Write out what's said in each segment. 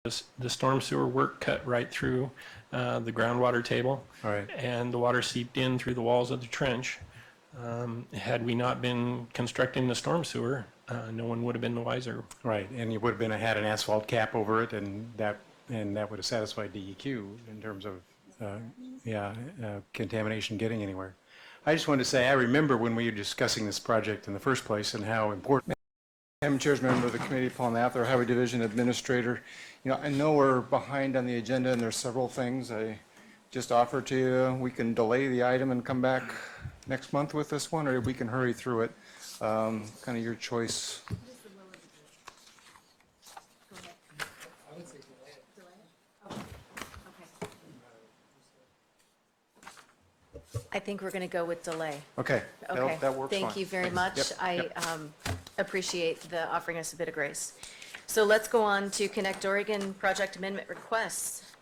the storm sewer work cut right through the groundwater table. All right. And the water seeped in through the walls of the trench. Had we not been constructing the storm sewer, no one would have been the wiser. Right, and you would have had an asphalt cap over it, and that would have satisfied DEQ in terms of, contamination getting anywhere. I just wanted to say, I remember when we were discussing this project in the first place and how important. Madam Chair's member of the committee, Paul Mather, Highway Division Administrator. I know we're behind on the agenda and there's several things I just offered to you. We can delay the item and come back next month with this one, or we can hurry through it. Kind of your choice. I think we're going to go with delay. Okay, Okay. that works fine. Thank you very Thanks. much. I appreciate the offering us a bit of grace. So let's go on to Connect Oregon project amendment requests.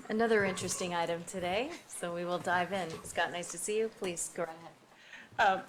Another interesting item today, so we will dive in. Scott, nice to see you. Please go right ahead.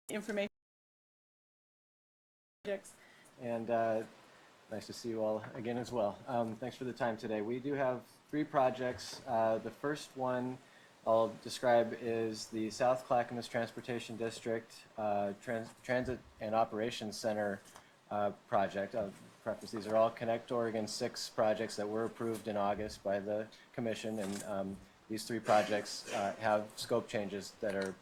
Information projects. And nice to see you all again as well. Thanks for the time today. We do have 3 projects. The first one I'll describe is the South Clackamas Transportation District Transit and Operations Center project. I'll preface, these are all Connect Oregon 6 projects that were approved in August by the Commission, and these 3 projects have scope changes that are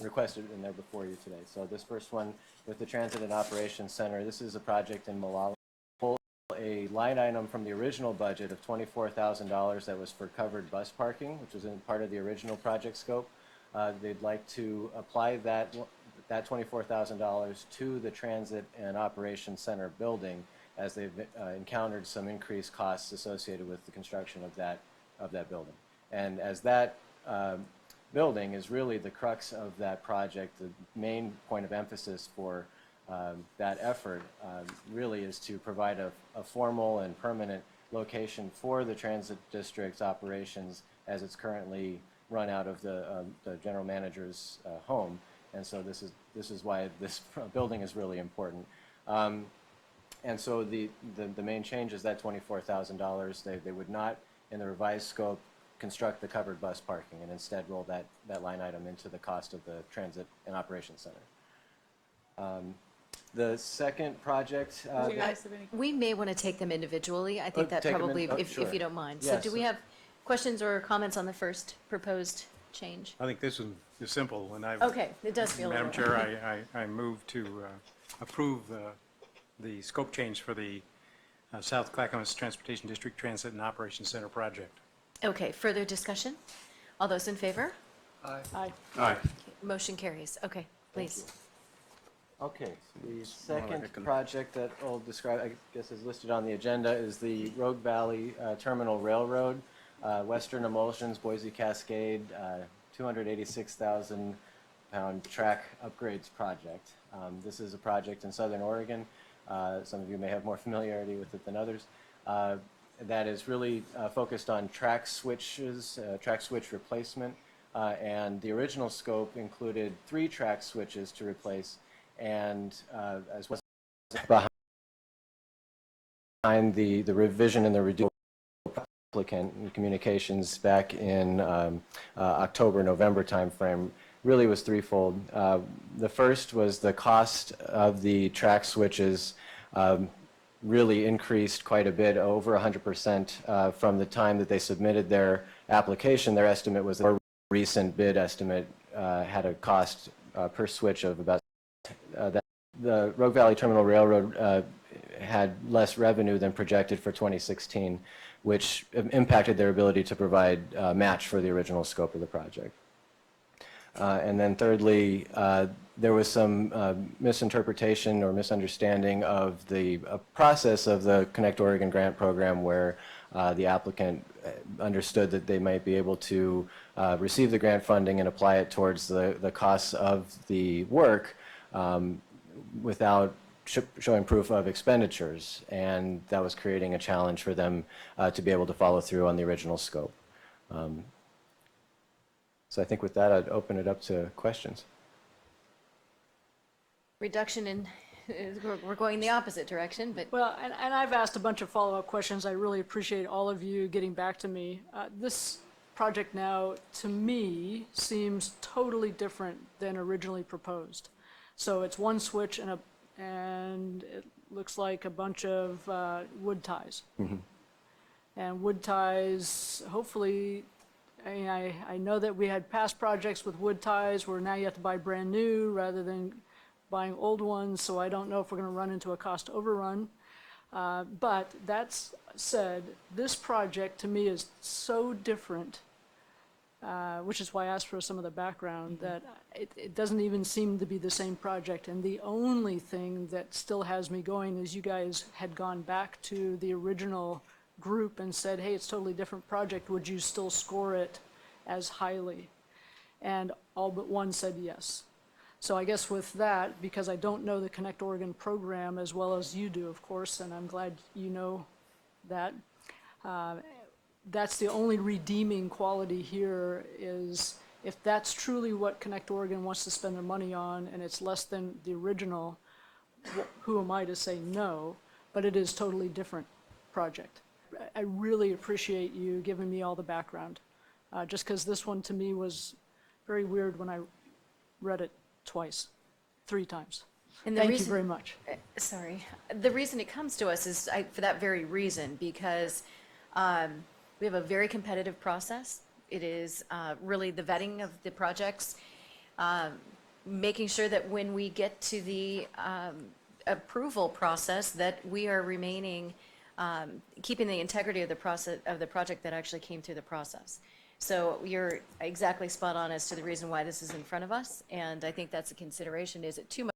requested, and they're before you today. So this first one with the Transit and Operations Center, this is a project in Molalla. Pull a line item from the original budget of $24,000 that was for covered bus parking, which was in part of the original project scope. They'd like to apply that $24,000 to the Transit and Operations Center building, as they've encountered some increased costs associated with the construction of that building. And as that building is really the crux of that project, the main point of emphasis for that effort really is to provide a formal and permanent location for the transit district's operations as it's currently run out of the general manager's home. And so this is why this building is really important. And so the main change is that $24,000. They would not, in the revised scope, construct the covered bus parking, and instead roll that line item into the cost of the Transit and Operations Center. The second project. Do you guys have any? We may want to take them individually. I think that take them probably, in- oh, if sure. you don't mind. So Yes. do we have questions or comments on the first proposed change? I think this one is simple, and I. Okay, it does feel a little. Madam Chair, I move to approve the scope change for the South Clackamas Transportation District Transit and Operations Center project. Okay, further discussion? All those in favor? Aye. Aye. Motion carries. Okay, please. Okay, the second project that I'll describe, I guess is listed on the agenda, is the Rogue Valley Terminal Railroad, Western Emulsions, Boise Cascade, 286,000 pound track upgrades project. This is a project in Southern Oregon. Some of you may have more familiarity with it than others. That is really focused on track switches, track switch replacement, and the original scope included 3 track switches to replace, and as well as behind the revision and the reduced applicant communications back in October, November timeframe really was threefold. The first was the cost of the track switches really increased quite a bit, over 100% from the time that they submitted their application. Their estimate was, a recent bid estimate had a cost per switch of about the Rogue Valley Terminal Railroad had less revenue than projected for 2016, which impacted their ability to provide match for the original scope of the project. And then thirdly, there was some misinterpretation or misunderstanding of the process of the Connect Oregon grant program, where the applicant understood that they might be able to receive the grant funding and apply it towards the costs of the work without showing proof of expenditures, and that was creating a challenge for them to be able to follow through on the original scope. So I think with that, I'd open it up to questions. Reduction in, we're going the opposite direction, but Well, and I've asked a bunch of follow-up questions. I really appreciate all of you getting back to me. This project now, to me, seems totally different than originally proposed. So it's one switch and it looks like a bunch of wood ties. And wood ties, hopefully, I know that we had past projects with wood ties where now you have to buy brand new rather than buying old ones, so I don't know if we're going to run into a cost overrun. But that said, this project to me is so different, which is why I asked for some of the background, that it doesn't even seem to be the same project. And the only thing that still has me going is you guys had gone back to the original group and said, hey, it's a totally different project, would you still score it as highly? And all but one said yes. So I guess with that, because I don't know the Connect Oregon program as well as you do, of course, and I'm glad you know that, that's the only redeeming quality here is if that's truly what Connect Oregon wants to spend their money on and it's less than the original, who am I to say no? But it is totally different project. I really appreciate you giving me all the background, just because this one to me was very weird when I read it twice, 3 times. And the Thank you reason- very much. Sorry. The reason it comes to us is for that very reason, because we have a very competitive process. It is really the vetting of the projects, making sure that when we get to the approval process, that we are remaining, keeping the integrity of the process of the project that actually came through the process. So you're exactly spot on as to the reason why this is in front of us, and I think that's a consideration. Is it too much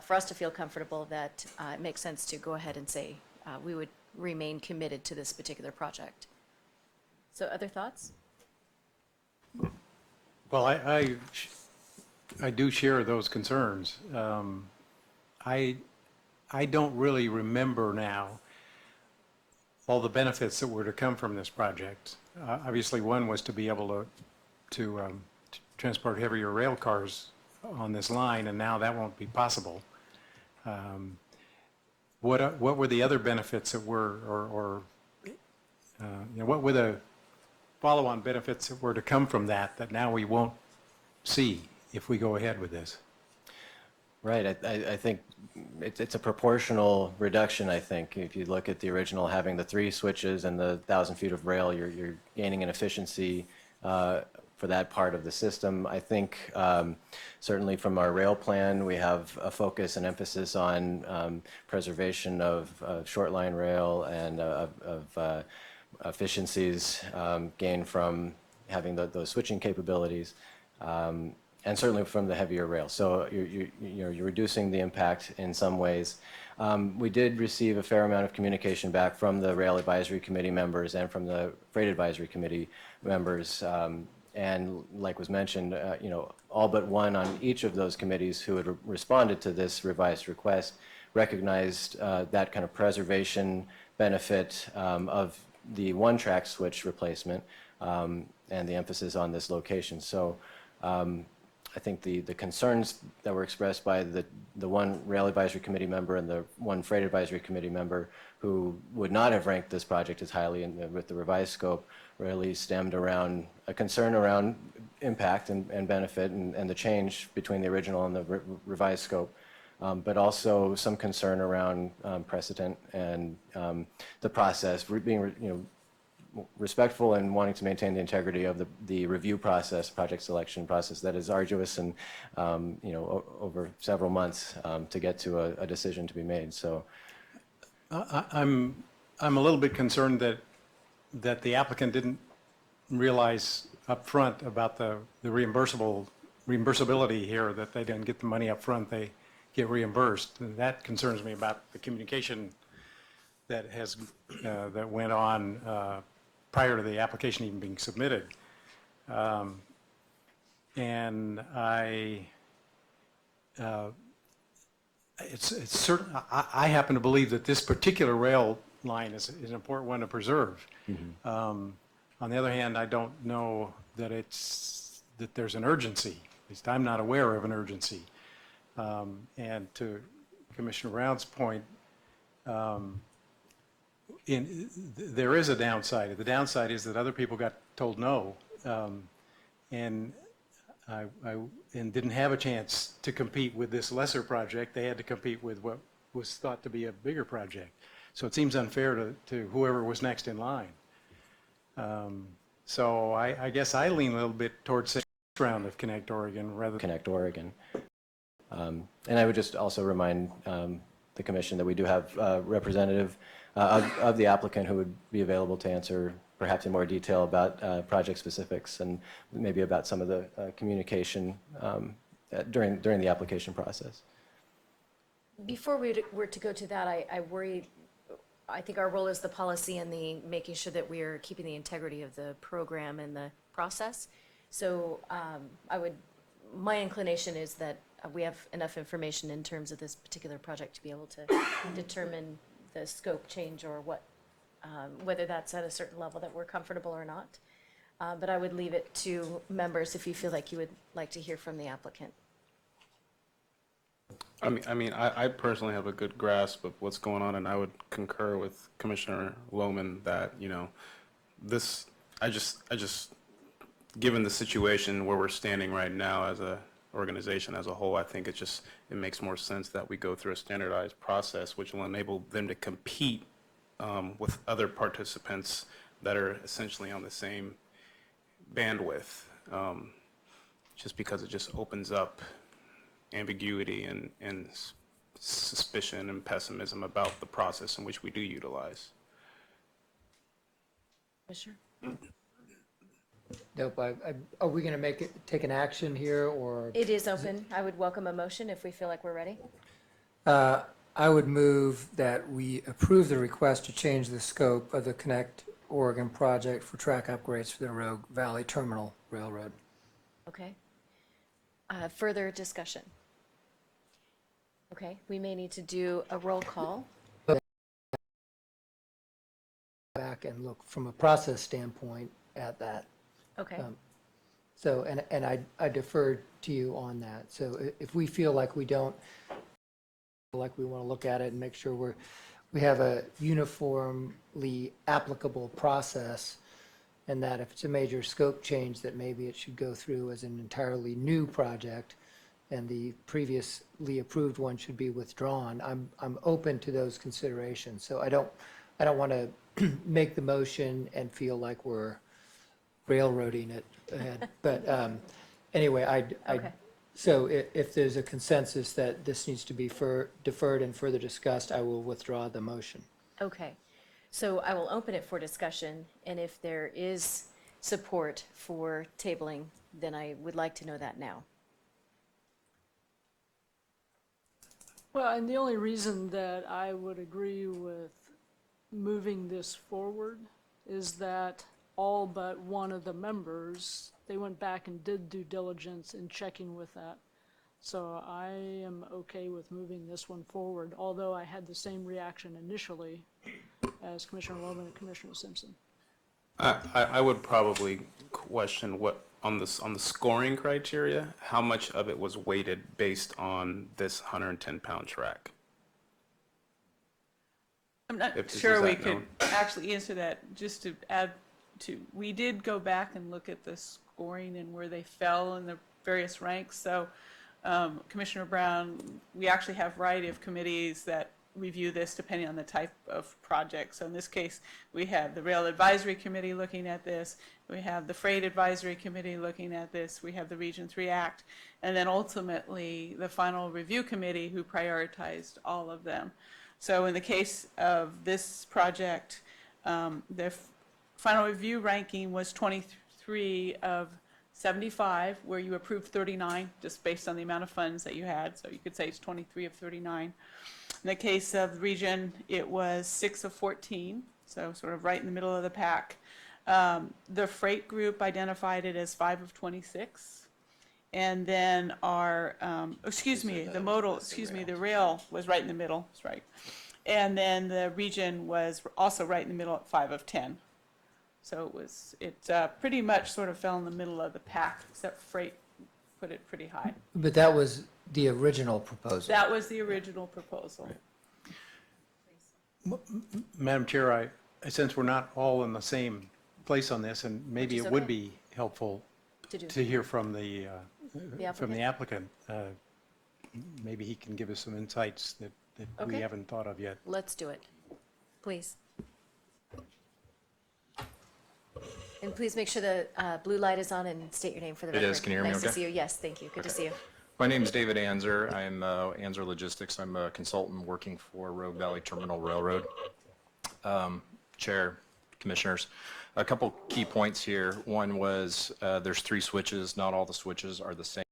for us to feel comfortable that it makes sense to go ahead and say we would remain committed to this particular project? So other thoughts? Well, I do share those concerns. I don't really remember now all the benefits that were to come from this project. Obviously, one was to be able to transport heavier rail cars on this line, and now that won't be possible. What were the other benefits that were, what were the follow-on benefits that were to come from that now we won't see if we go ahead with this? Right, I think it's a proportional reduction, I think. If you look at the original having the 3 switches and the 1,000 feet of rail, you're gaining in efficiency for that part of the system. I think certainly from our rail plan, we have a focus and emphasis on preservation of short line rail and of efficiencies gained from having those switching capabilities. And certainly from the heavier rail. So you're reducing the impact in some ways. We did receive a fair amount of communication back from the Rail Advisory Committee members and from the Freight Advisory Committee members. And like was mentioned, all but one on each of those committees who had responded to this revised request recognized that kind of preservation benefit of the one-track switch replacement and the emphasis on this location. So I think the concerns that were expressed by the one Rail Advisory Committee member and the one Freight Advisory Committee member who would not have ranked this project as highly with the revised scope really stemmed around a concern around impact and benefit and the change between the original and the revised scope, but also some concern around precedent and the process being respectful and wanting to maintain the integrity of the review process, project selection process that is arduous and over several months to get to a decision to be made. So I'm a little bit concerned that the applicant didn't realize up front about the reimbursability here, that they didn't get the money up front, they get reimbursed. And that concerns me about the communication that went on prior to the application even being submitted. And it's certain, I happen to believe that this particular rail line is an important one to preserve. On the other hand, I don't know that that there's an urgency. At least I'm not aware of an urgency. And to Commissioner Brown's point, there is a downside. The downside is that other people got told no, and didn't have a chance to compete with this lesser project. They had to compete with what was thought to be a bigger project. So it seems unfair to whoever was next in line. So I guess I lean a little bit towards this round of Connect Oregon rather than Connect Oregon. And I would just also remind the commission that we do have a representative of the applicant who would be available to answer perhaps in more detail about project specifics and maybe about some of the communication during the application process. Before we were to go to that, I worry, I think our role is the policy and the making sure that we are keeping the integrity of the program and the process. So my inclination is that we have enough information in terms of this particular project to be able to determine the scope change or what, whether that's at a certain level that we're comfortable or not. But I would leave it to members if you feel like you would like to hear from the applicant. I personally have a good grasp of what's going on, and I would concur with Commissioner Lohman that, given the situation where we're standing right now as a organization as a whole, I think it makes more sense that we go through a standardized process, which will enable them to compete with other participants that are essentially on the same bandwidth, just because it just opens up ambiguity and suspicion and pessimism about the process in which we do utilize. Commissioner? Nope. Are we going to take an action here, or? It is open. I would welcome a motion if we feel like we're ready. I would move that we approve the request to change the scope of the Connect Oregon project for track upgrades for the Rogue Valley Terminal Railroad. Okay. Further discussion? Okay, we may need to do a roll call. Back and look from a process standpoint at that. Okay, So, and I defer to you on that. So if we feel like we don't, like we want to look at it and make sure we have a uniformly applicable process, and that if it's a major scope change, that maybe it should go through as an entirely new project, and the previously approved one should be withdrawn. I'm open to those considerations. So I don't want to make the motion and feel like we're railroading it ahead. But anyway, okay, so if there's a consensus that this needs to be deferred and further discussed, I will withdraw the motion. okay. So I will open it for discussion, and if there is support for tabling, then I would like to know that now. Well, and the only reason that I would agree with moving this forward is that all but one of the members, they went back and did due diligence in checking with that. So I am okay with moving this one forward, although I had the same reaction initially as Commissioner Lohman and Commissioner Simpson. I would probably question what on the scoring criteria, how much of it was weighted based on this 110-pound track. I'm not Is sure we that could known? actually answer that. Just to add to, we did go back and look at the scoring and where they fell in the various ranks. So Commissioner Brown, we actually have a variety of committees that review this depending on the type of project. So in this case, we have the Rail Advisory Committee looking at this, we have the Freight Advisory Committee looking at this, we have the Region 3 Act, and then ultimately the final review committee who prioritized all of them. So in the case of this project, the final review ranking was 23 of 75, where you approved 39 just based on the amount of funds that you had. So you could say it's 23 of 39. In the case of the region, it was 6 of 14, so sort of right in the middle of the pack. The freight group identified it as 5 of 26. And then our, the rail was right in the middle, that's right. And then the region was also right in the middle at 5 of 10. So it pretty much sort of fell in the middle of the pack, except freight put it pretty high. But that was the original proposal. That was the original proposal. Madam Chair, since we're not all in the same place on this, and maybe Which it is would okay. be helpful To do. to hear from the applicant? applicant. Maybe he can give us some insights that we Okay. haven't thought of yet. Let's do it, please. And please make sure the blue light is on and state your name for the It record. is. Can you hear me Nice to okay? see you. Yes, thank you. Good to see you. My name is David Anzer. I'm Anzer Logistics. I'm a consultant working for Rogue Valley Terminal Railroad. Chair, Commissioners, a couple key points here. One was there's 3 switches. Not all the switches are the same.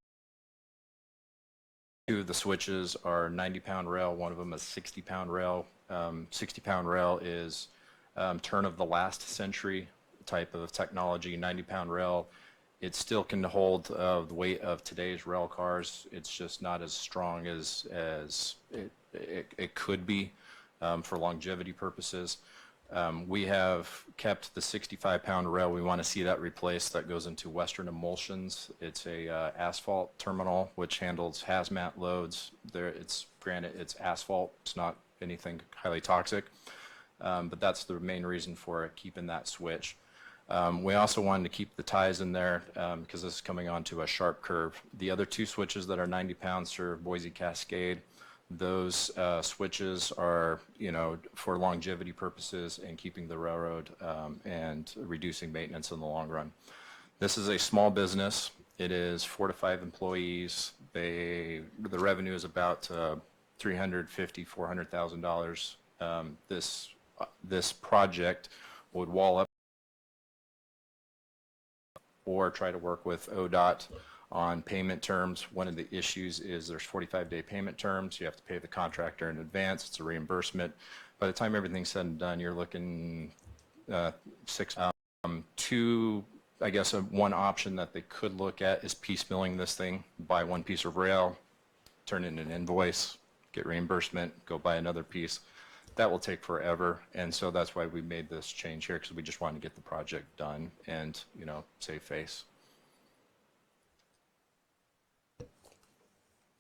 2 of the switches are 90-pound rail. One of them is 60-pound rail. 60-pound rail is turn of the last century type of technology. 90-pound rail, it still can hold the weight of today's rail cars. It's just not as strong as it could be for longevity purposes. We have kept the 65-pound rail. We want to see that replaced. That goes into Western Emulsions. It's a asphalt terminal which handles hazmat loads. It's granted it's asphalt. It's not anything highly toxic, but that's the main reason for keeping that switch. We also wanted to keep the ties in there because this is coming onto a sharp curve. The other 2 switches that are 90 pounds serve Boise Cascade. Those switches are, for longevity purposes and keeping the railroad and reducing maintenance in the long run. This is a small business. It is 4 to 5 employees. The revenue is about $350,000, $400,000. This project would wall up or try to work with ODOT on payment terms. One of the issues is there's 45-day payment terms. You have to pay the contractor in advance. It's a reimbursement. By the time everything's said and done, you're looking 6. I guess one option that they could look at is piecemealing this thing, buy one piece of rail, turn in an invoice, get reimbursement, go buy another piece. That will take forever, and so that's why we made this change here, because we just wanted to get the project done and, save face.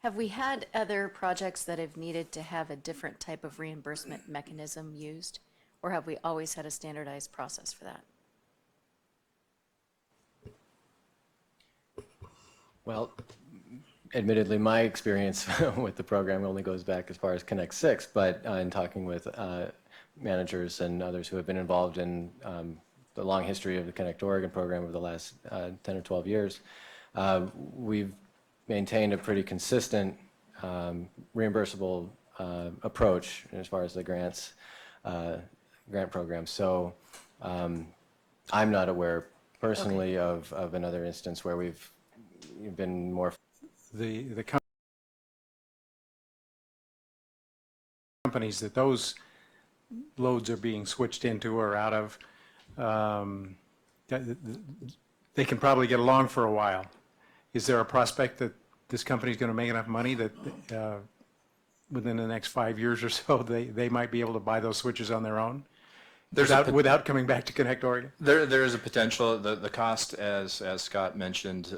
Have we had other projects that have needed to have a different type of reimbursement mechanism used? Or have we always had a standardized process for that? Well, admittedly, my experience with the program only goes back as far as Connect 6, but in talking with managers and others who have been involved in the long history of the Connect Oregon program over the last 10 or 12 years, we've maintained a pretty consistent reimbursable approach as far as the grant program. So I'm not aware personally of another instance where we've been more. The companies that those loads are being switched into or out of, they can probably get along for a while. Is there a prospect that this company is going to make enough money that within the next 5 years or so, they might be able to buy those switches on their own without coming back to Connect Oregon? There is a potential. The cost, as Scott mentioned,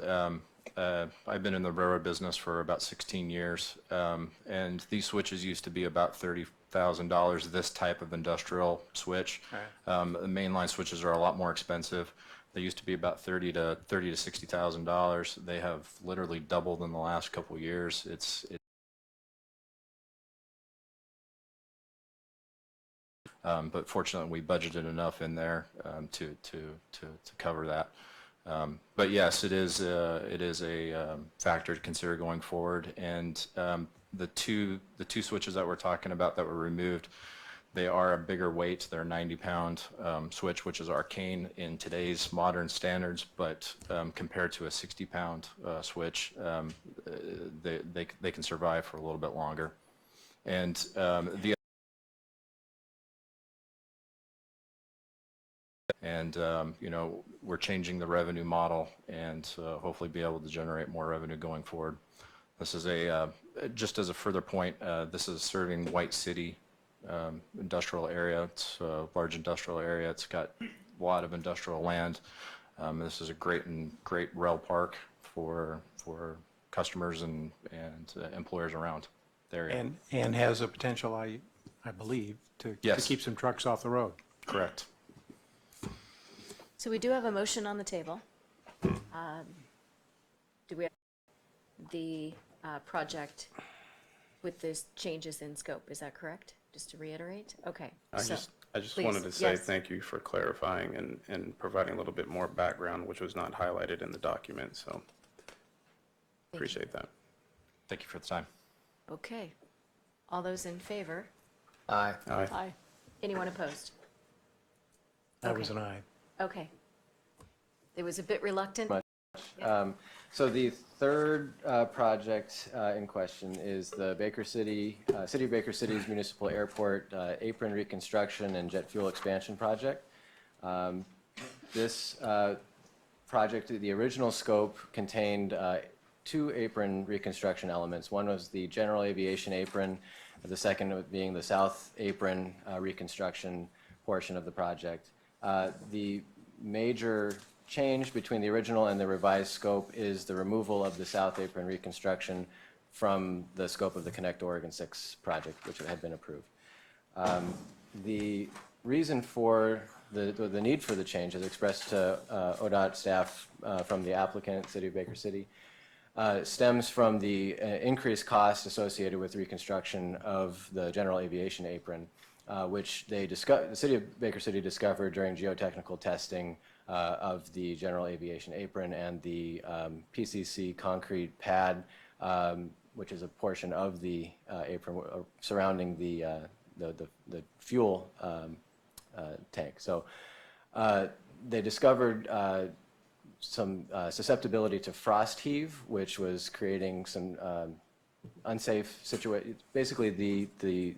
I've been in the railroad business for about 16 years, and these switches used to be about $30,000, this type of industrial switch. Right. The mainline switches are a lot more expensive. They used to be about $30,000 to $60,000. They have literally doubled in the last couple of years. But fortunately, we budgeted enough in there to cover that. But yes, it is a factor to consider going forward. And the two switches that we're talking about that were removed, they are a bigger weight. They're a 90-pound switch, which is arcane in today's modern standards. But compared to a 60-pound switch, they can survive for a little bit longer. And And, you know, we're changing the revenue model and hopefully be able to generate more revenue going forward. This is just as a further point, this is serving White City industrial area. It's a large industrial area. It's got a lot of industrial land. This is a great rail park for customers and employers around the area. And has a potential, I believe, to Yes. keep some trucks off the road. Correct. So we do have a motion on the table. Do we have the project with this changes in scope? Is that correct? Just to reiterate? Okay. I so- just please, wanted to say yes. thank you for clarifying and providing a little bit more background, which was not highlighted in the document, so appreciate that. Thank you for the time. Okay. All those in favor? Aye. Aye. Aye. Anyone opposed? That was Okay. an aye. Okay. It was a bit reluctant. So the third project in question is the Baker City, City of Baker City's municipal airport apron reconstruction and jet fuel expansion project. This project, the original scope contained two apron reconstruction elements. One was the general aviation apron, the second being the south apron reconstruction portion of the project. The major change between the original and the revised scope is the removal of the south apron reconstruction from the scope of the Connect Oregon 6 project, which had been approved. The reason for the need for the change, as expressed to ODOT staff from the applicant, City of Baker City, stems from the increased cost associated with reconstruction of the general aviation apron, which the City of Baker City discovered during geotechnical testing of the general aviation apron and the PCC concrete pad, which is a portion of the apron surrounding the fuel tank. So they discovered some susceptibility to frost heave, which was creating some unsafe situation. Basically, the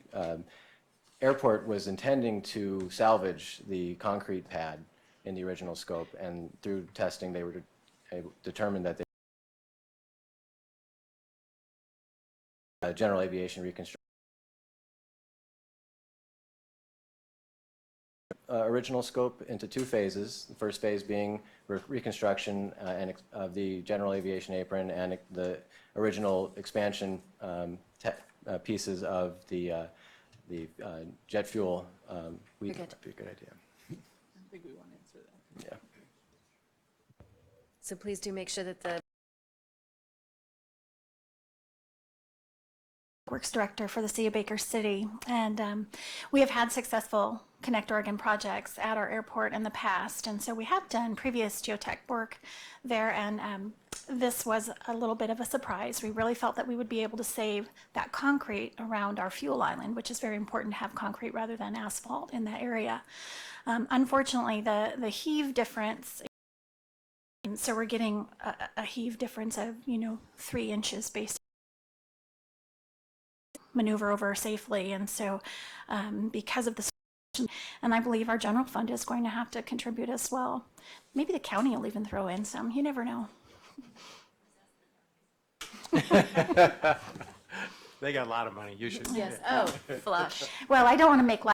airport was intending to salvage the concrete pad in the original scope, and through testing, they were determined that the general aviation reconstruction original scope into two phases. The first phase being reconstruction of the general aviation apron and the original expansion pieces of the jet fuel. You're good. That'd be a good idea. I think we want to answer that. Yeah. So please do make sure that the Works Director for the City of Baker City, and we have had successful Connect Oregon projects at our airport in the past, and so we have done previous geotech work there, and this was a little bit of a surprise. We really felt that we would be able to save that concrete around our fuel island, which is very important to have concrete rather than asphalt in that area. Unfortunately, the heave difference, so we're getting a heave difference of 3 inches based maneuver over safely, and so because of the, and I believe our general fund is going to have to contribute as well. Maybe the county will even throw in some, you never know. They got a lot of money, you should. yes. Oh, flush. Well, I don't want to make